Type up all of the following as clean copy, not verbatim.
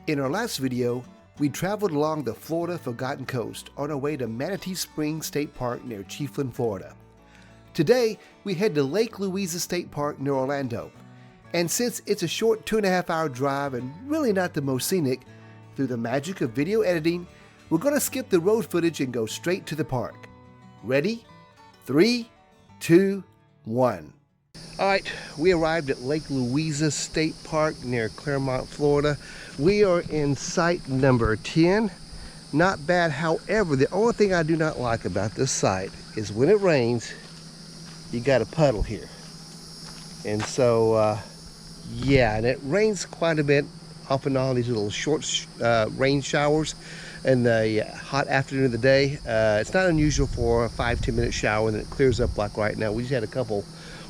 In our last video, we traveled along the Florida Forgotten Coast on our way to Manatee Springs State Park near Chiefland, Florida. Today, we head to Lake Louisa State Park near Orlando. And since it's a short 2.5-hour drive and really not the most scenic, through the magic of video editing, we're going to skip the road footage and go straight to the park. Ready? 3, 2, 1. Alright, we arrived at Lake Louisa State Park near Clermont, Florida. We are in site number 10. Not bad, however, the only thing I do not like about this site is when it rains, you got a puddle here. And so, yeah, and it rains quite a bit, off and on, these little short rain showers in the hot afternoon of the day. It's not unusual for a 5-10 minute shower and then it clears up like right now. We just had a couple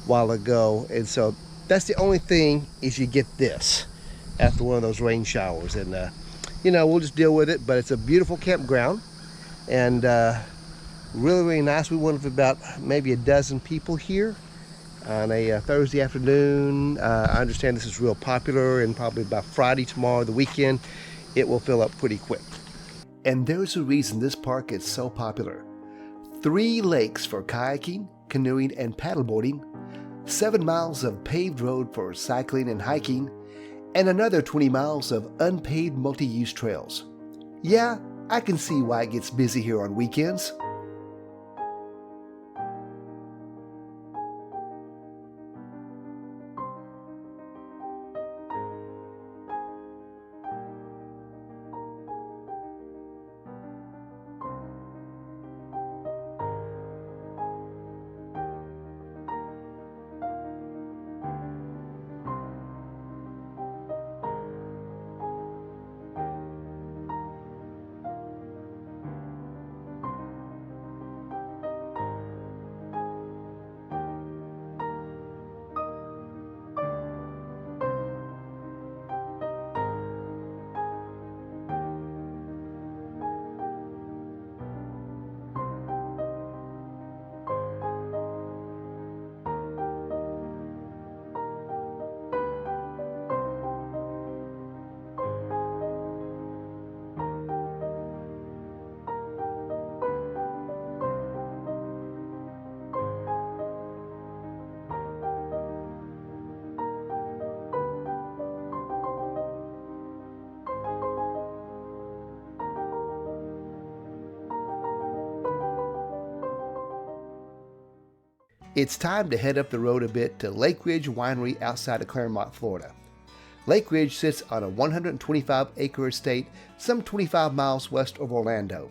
while ago, and so that's the only thing is you get this after one of those rain showers, and you know, we'll just deal with it. But it's a beautiful campground and really nice. We wanted about maybe a dozen people here on a Thursday afternoon. I understand this is real popular, and probably by Friday, tomorrow, the weekend, it will fill up pretty quick. And there's a reason this park is so popular. 3 lakes for kayaking, canoeing, and paddleboarding, 7 miles of paved road for cycling and hiking, and another 20 miles of unpaved multi-use trails. Yeah, I can see why it gets busy here on weekends. It's time to head up the road a bit to Lakeridge Winery outside of Clermont, Florida. Lakeridge sits on a 125-acre estate some 25 miles west of Orlando.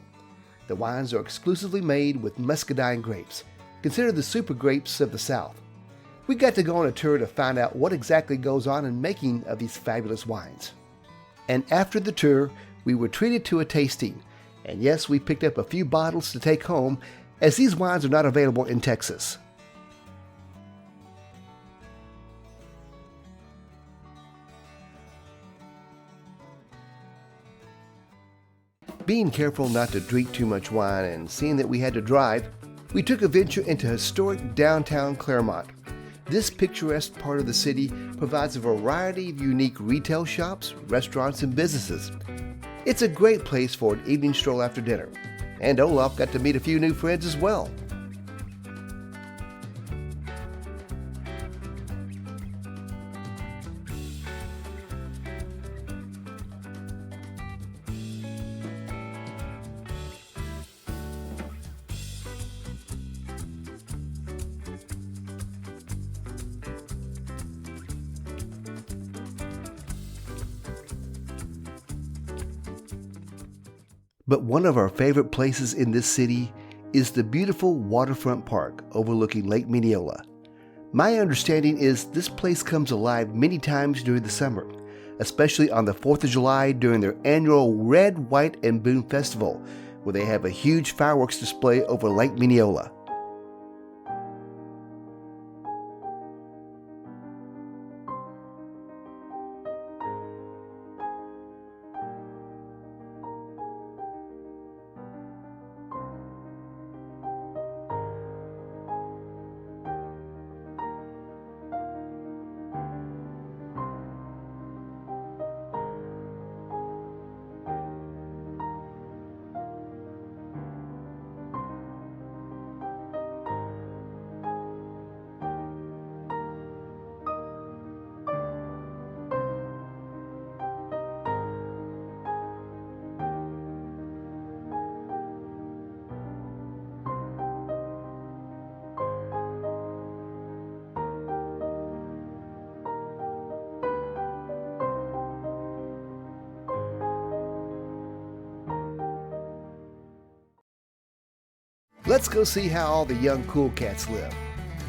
The wines are exclusively made with muscadine grapes, considered the super grapes of the South. We got to go on a tour to find out what exactly goes on in making of these fabulous wines. And after the tour, we were treated to a tasting. And yes, we picked up a few bottles to take home, as these wines are not available in Texas. Being careful not to drink too much wine and seeing that we had to drive, we took a venture into historic downtown Clermont. This picturesque part of the city provides a variety of unique retail shops, restaurants, and businesses. It's a great place for an evening stroll after dinner. And Olaf got to meet a few new friends as well. But one of our favorite places in this city is the beautiful waterfront park overlooking Lake Mineola. My understanding is this place comes alive many times during the summer, especially on the 4th of July during their annual Red, White, and Boom Festival, where they have a huge fireworks display over Lake Mineola. Let's go see how all the young cool cats live.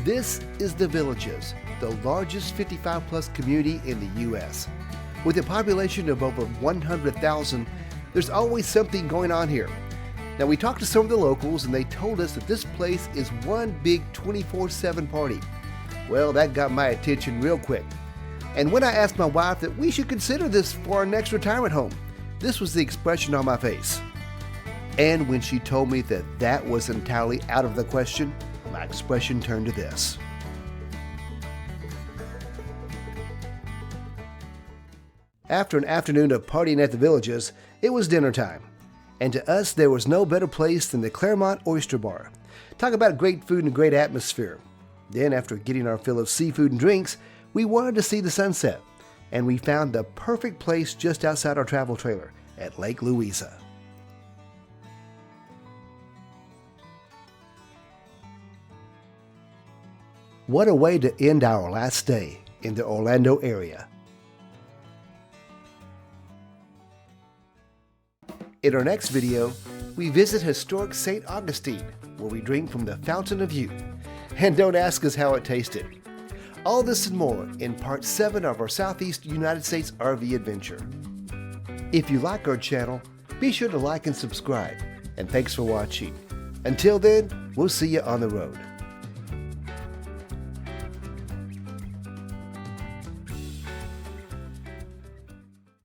This is The Villages, the largest 55-plus community in the U.S. With a population of over 100,000, there's always something going on here. Now, we talked to some of the locals and they told us that this place is one big 24/7 party. Well, that got my attention real quick. And when I asked my wife that we should consider this for our next retirement home, this was the expression on my face. And when she told me that that was entirely out of the question, my expression turned to this. After an afternoon of partying at the Villages, it was dinner time. And to us, there was no better place than the Clermont Oyster Bar. Talk about great food and great atmosphere. Then, after getting our fill of seafood and drinks, we wanted to see the sunset. And we found the perfect place just outside our travel trailer at Lake Louisa. What a way to end our last day in the Orlando area. In our next video, we visit historic St. Augustine, where we drink from the Fountain of Youth. And don't ask us how it tasted. All this and more in Part 7 of our Southeast United States RV adventure. If you like our channel, be sure to like and subscribe. And thanks for watching. Until then, we'll see you on the road.